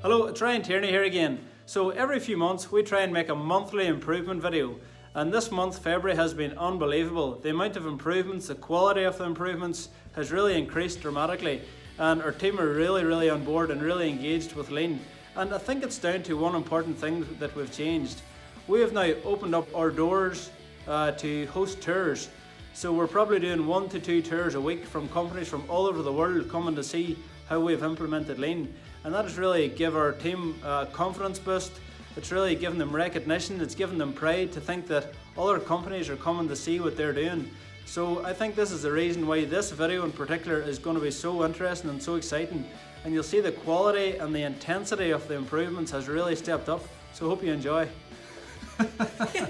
Hello, it's Ryan Tierney here again. So every few months we try and make a monthly improvement video, and this month, February, has been unbelievable. The amount of improvements, the quality of the improvements has really increased dramatically, and our team are really on board and really engaged with Lean. And I think it's down to one important thing that we've changed. We have now opened up our doors to host tours. So we're probably doing 1 to 2 tours a week from companies from all over the world coming to see how we've implemented Lean. And that has really given our team a confidence boost. It's really given them recognition, it's given them pride to think that other companies are coming to see what they're doing. So I think this is the reason why this video in particular is going to be so interesting and so exciting. And you'll see the quality and the intensity of the improvements has really stepped up. So I hope you enjoy. What's your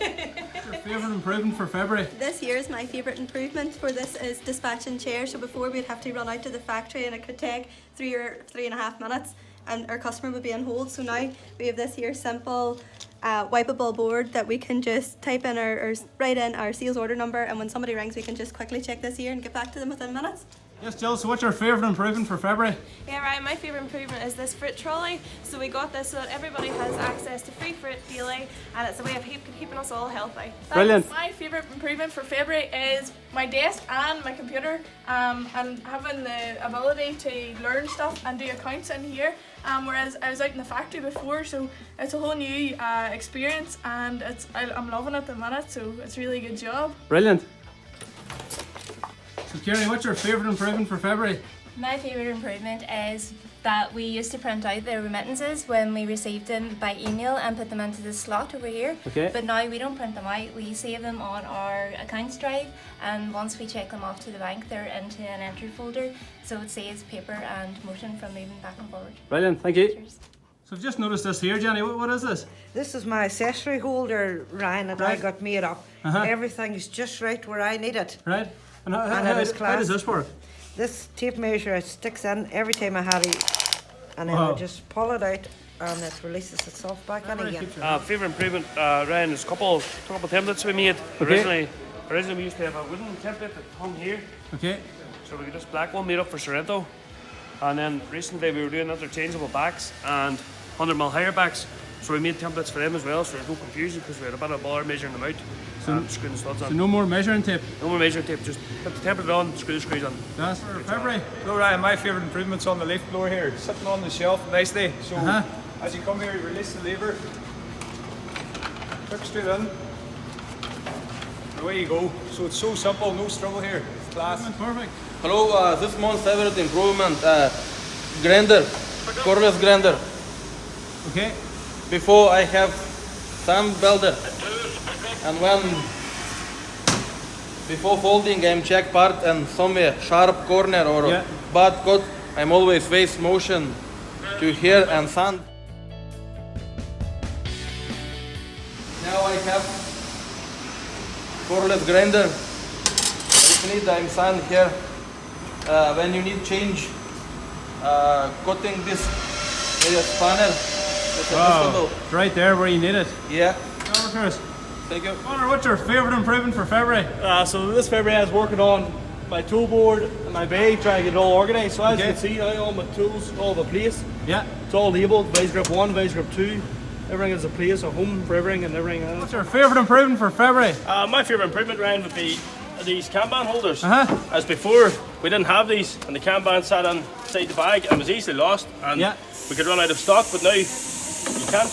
favourite improvement for February? This year's my favourite improvement for this is dispatching chairs. So before we'd have to run out to the factory and it could take 3 or 3.5 minutes and our customer would be on hold. So now we have this here simple wipeable board that we can just type in or write in our sales order number, and when somebody rings we can just quickly check this here and get back to them within minutes. Yes, Jill, so what's your favourite improvement for February? Yeah, Ryan, my favourite improvement is this fruit trolley. So we got this so that everybody has access to free fruit daily, and it's a way of keeping us all healthy. Brilliant. My favourite improvement for February is my desk and my computer, and having the ability to learn stuff and do accounts in here. Whereas I was out in the factory before, so it's a whole new experience, and I'm loving it at the minute, so it's really a good job. Brilliant. So Kerry, what's your favourite improvement for February? My favourite improvement is that we used to print out the remittances when we received them by email and put them into the slot over here. Okay. But now we don't print them out, we save them on our accounts drive, and once we check them off to the bank they're into an entry folder, so it saves paper and motion from moving back and forward. Brilliant, thank you. Cheers. So I've just noticed this here, Jenny, what is this? This is my accessory holder, Ryan, that I got made up. Everything is just right where I need it. Right. And how it is how does this work? This tape measure, it sticks in every time I have it, and then I just pull it out and it releases itself back in again. Favourite improvement, Ryan, is a couple templates we made. Okay. Originally we used to have a wooden template that hung here. Okay. So we got this black one made up for Sorrento. And then recently we were doing interchangeable backs and 100mm higher backs. So we made templates for them as well, so there's no confusion because we had a bit of bother measuring them out. And screwing the studs on. So no more measuring tape? No more measuring tape, just put the template on, screw the screws on. That's for February. Hello Ryan, my favourite improvement's on the leaf blower here, sitting on the shelf nicely. So as you come here, you release the lever, hook straight in, and away you go. So it's so simple, no struggle here, it's class. Perfect. Hello, this month's favorite improvement, grinder, cordless grinder. Okay. Before I have sand welder, and before folding I'm check part and somewhere sharp corner or bad cut, I'm always waste motion to here and sand. Now I have cordless grinder. If need I'm sand here. When you need change cutting this panel. Wow, right there where you need it. Yeah. Thank you. Connor, what's your favourite improvement for February? So this February I was working on my tool board and my bag, trying to get it all organised. So as you can see now, all my tools all have a place. Yeah. It's all labelled, vice grip 1, vice grip 2. Everything has a place, a home for everything and everything else. What's your favourite improvement for February? My favourite improvement, Ryan, would be these Kanban holders. As before, we didn't have these and the Kanban sat inside the bag and was easily lost and we could run out of stock, but now you can't.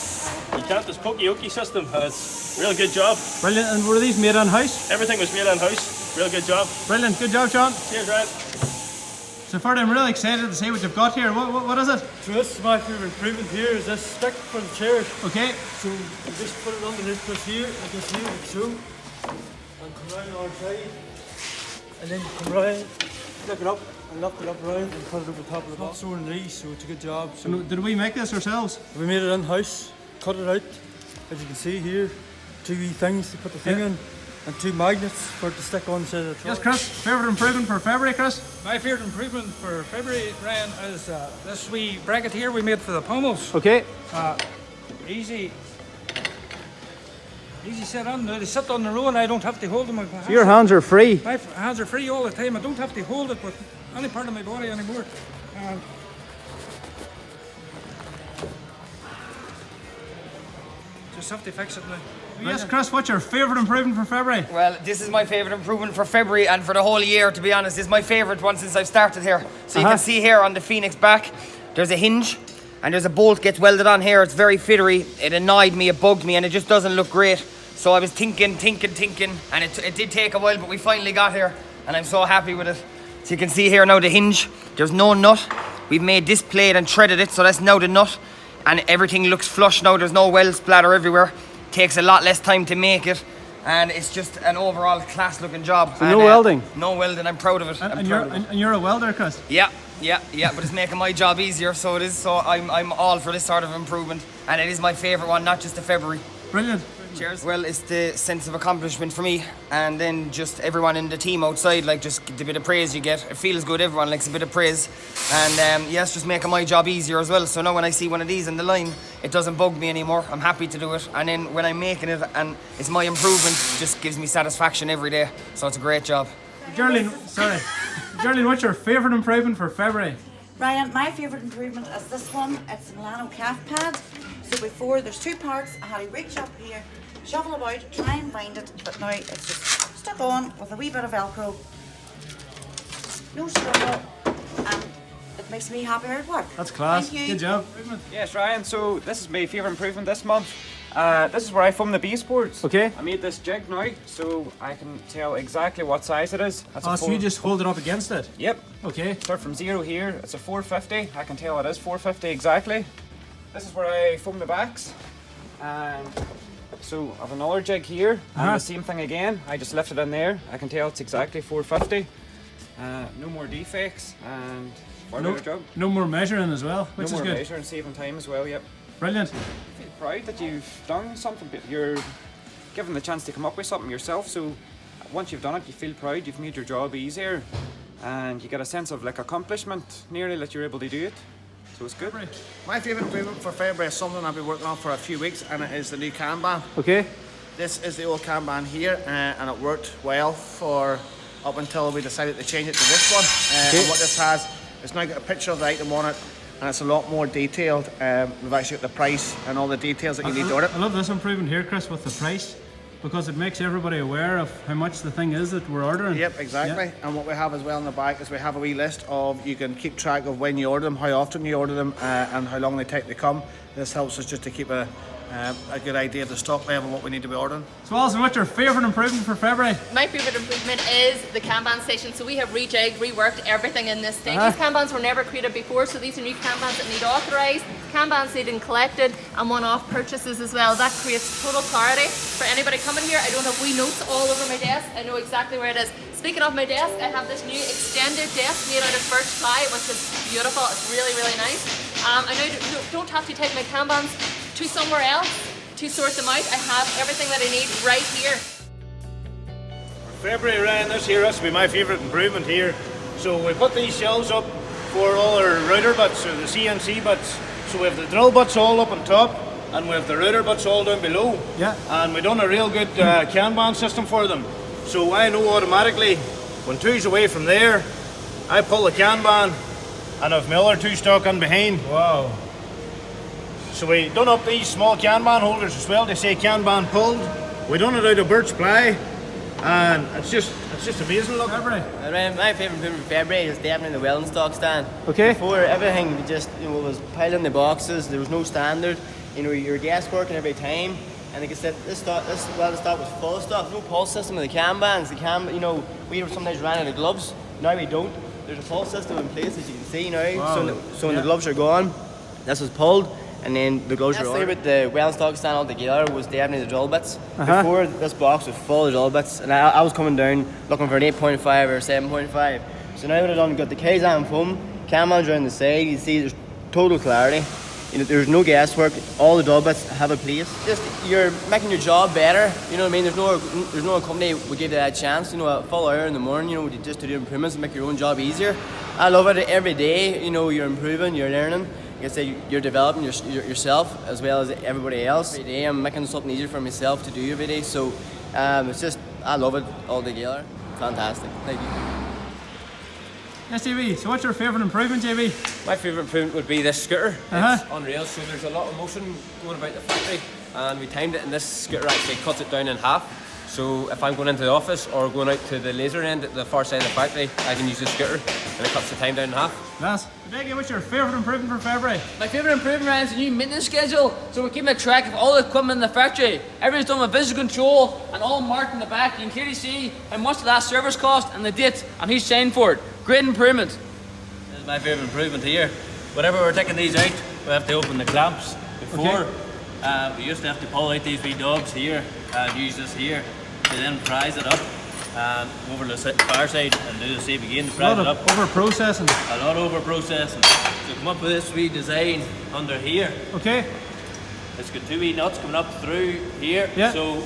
This pokey system, it's a real good job. Brilliant. And were these made in-house? Everything was made in-house. Real good job. Brilliant. Good job, Sean. Cheers, Ryan. So Ferdy, I'm really excited to see what you've got here. What is it? So this is my favourite improvement here, is this stick for the chairs. Okay. So you just put it underneath this here, like this here, like so. And come round our side. And then you come round, lift it up, and lift it up round and put it over the top of the box. It's not sore in these, so it's a good job. So did we make this ourselves? We made it in-house, cut it out, as you can see here. 2 wee things to put the thing in, and 2 magnets for it to stick on the side of the truck. Yes, Chris, favourite improvement for February, Chris? My favourite improvement for February, Ryan, is this wee bracket here we made for the pommels. Okay. Easy set on. They sit on their own, I don't have to hold them. So your hands are free? My hands are free all the time. I don't have to hold it with any part of my body anymore. Just have to fix it now. Yes, Chris, what's your favourite improvement for February? Well, this is my favourite improvement for February and for the whole year, to be honest. This is my favourite one since I've started here. So you can see here on the Phoenix back, there's a hinge and there's a bolt gets welded on here. It's very fittery. It annoyed me, it bugged me, and it just doesn't look great. So I was thinking, and it did take a while, but we finally got here and I'm so happy with it. So you can see here now the hinge, there's no nut. We've made this plate and threaded it, so that's now the nut. And everything looks flush now, there's no weld splatter everywhere. Takes a lot less time to make it, and it's just an overall class looking job. So no welding? No welding, I'm proud of it. And you're a welder, Chris? Yeah, but it's making my job easier, so it is. So I'm all for this sort of improvement, and it is my favourite one, not just the February. Brilliant. Cheers. Well, it's the sense of accomplishment for me, and then just everyone in the team outside, like just the bit of praise you get. It feels good, everyone likes a bit of praise. And yes, just making my job easier as well. So now when I see one of these in the line, it doesn't bug me anymore. I'm happy to do it. And then when I'm making it and it's my improvement, it just gives me satisfaction every day. So it's a great job. Geraldine, what's your favourite improvement for February? Ryan, my favourite improvement is this one. It's a Milano calf pad. So before, there's two parts. I had to reach up here, shuffle about, try and find it, but now it's just stuck on with a wee bit of Velcro. No struggle, and it makes me happier at work. That's class. Thank you. Good job. Yes, Ryan, so this is my favourite improvement this month. This is where I foam the baseboards. Okay. I made this jig now, so I can tell exactly what size it is. That's so you just hold it up against it? Yep. Okay. Start from 0 here, it's a 450. I can tell it is 450 exactly. This is where I foam the backs. And so I have another jig here, and the same thing again. I just lift it in there. I can tell it's exactly 450. No more defects, and better job. No more measuring as well, which is good. No more measuring, saving time as well, yep. Brilliant. I feel proud that you've done something, but you're given the chance to come up with something yourself, so once you've done it, you feel proud, you've made your job easier, and you get a sense of like accomplishment nearly that you're able to do it. So it's good. My favourite improvement for February is something I've been working on for a few weeks, and it is the new Kanban. Okay. This is the old Kanban here, and it worked well for up until we decided to change it to this one. And what this has, it's now got a picture of the item on it, and it's a lot more detailed. We've actually got the price and all the details that you need to order. I love this improvement here, Chris, with the price, because it makes everybody aware of how much the thing is that we're ordering. Yep, exactly. And what we have as well in the back is we have a wee list of, you can keep track of when you order them, how often you order them, and how long they take to come. This helps us just to keep a good idea of the stock level and what we need to be ordering. So Alison, what's your favourite improvement for February? My favourite improvement is the Kanban station. So we have rejigged, reworked everything in this thing. These Kanbans were never created before, so these are new Kanbans that need authorised, Kanbans needing collected, and one-off purchases as well. That creates total clarity for anybody coming here. I don't have wee notes all over my desk. I know exactly where it is. Speaking of my desk, I have this new extended desk made out of birch ply, which is beautiful. It's really, really nice. I now don't have to take my Kanbans to somewhere else to sort them out. I have everything that I need right here. February, Ryan, this here has to be my favourite improvement here. So we put these shelves up for all our router butts, or the CNC butts. So we have the drill butts all up on top, and we have the router butts all down below. Yeah. And we've done a real good Kanban system for them. So I know automatically when two's away from there, I pull the Kanban and I've my other two stuck in behind. Wow. So we done up these small Kanban holders as well. They say Kanban pulled. We done it out of birch ply, and it's just amazing. Look. My favourite improvement for February is definitely the welding stock stand. Okay. Before everything just was piling the boxes. There was no standard. Your guest working every time. And like I said, this welding stock was full of stuff. No pulse system with the Kanbans. We sometimes ran out of gloves. Now we don't. There's a pulse system in place, as you can see now. Wow. So when the gloves are gone, this was pulled, and then the gloves are on. The best thing about the welding stock stand altogether was definitely the drill bits. Before, this box was full of drill bits, and I was coming down looking for an 8.5 or 7.5. So now that I've got the Kaizen foam, Kanbans around the side, you see there's total clarity. There's no guesswork. All the drill bits have a place. Just you're making your job better. You know what I mean? There's no company would give you that chance. A full hour in the morning. Just to do improvements and make your own job easier. I love it every day. You're improving, you're learning. Like I say, you're developing yourself as well as everybody else. Every day I'm making something easier for myself to do every day. So it's just I love it all together. Fantastic. Thank you. Yes, JB, so what's your favourite improvement, JB? My favourite improvement would be this scooter. It's unreal, so there's a lot of motion going about the factory, and we timed it, and this scooter actually cuts it down in half. So if I'm going into the office or going out to the laser end at the far side of the factory, I can use the scooter and it cuts the time down in half. Nice. Becky, what's your favourite improvement for February? My favourite improvement, Ryan, is the new maintenance schedule. So we're keeping a track of all the equipment in the factory. Everything's done with visual control and all marked in the back. You can clearly see how much the last service cost and the date, and who's signed for it. Great improvement. This is my favourite improvement here. Whenever we're taking these out, we have to open the clamps. Before, we used to have to pull out these wee knobs here and use this here to then prise it up and over the far side and do the same again, prise it up. Over processing. A lot over processing. So come up with this wee design under here. Okay. It's got two wee nuts coming up through here. Yeah. So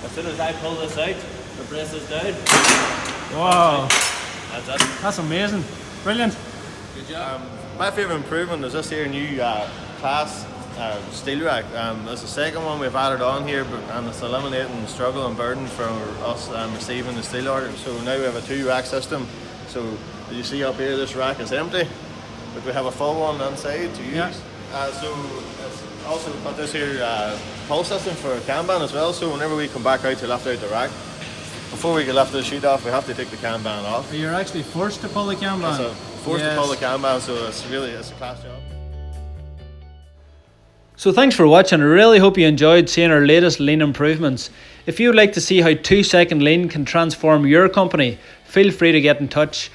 as soon as I pull this out, we press this down. Wow. That's it. That's amazing. Brilliant. Good job. My favourite improvement is this here new class steel rack. It's the second one we've added on here, and it's eliminating the struggle and burden for us receiving the steel order. So now we have a 2-rack system. So you see up here, this rack is empty, but we have a full one inside to use. Yeah. So it's also got this here pull system for Kanban as well. So whenever we come back out to lift out the rack, before we can lift the sheet off, we have to take the Kanban off. You're actually forced to pull the Kanban. So forced to pull the Kanban, so it's a class job. So thanks for watching. I really hope you enjoyed seeing our latest lean improvements. If you would like to see how 2-second lean can transform your company, feel free to get in touch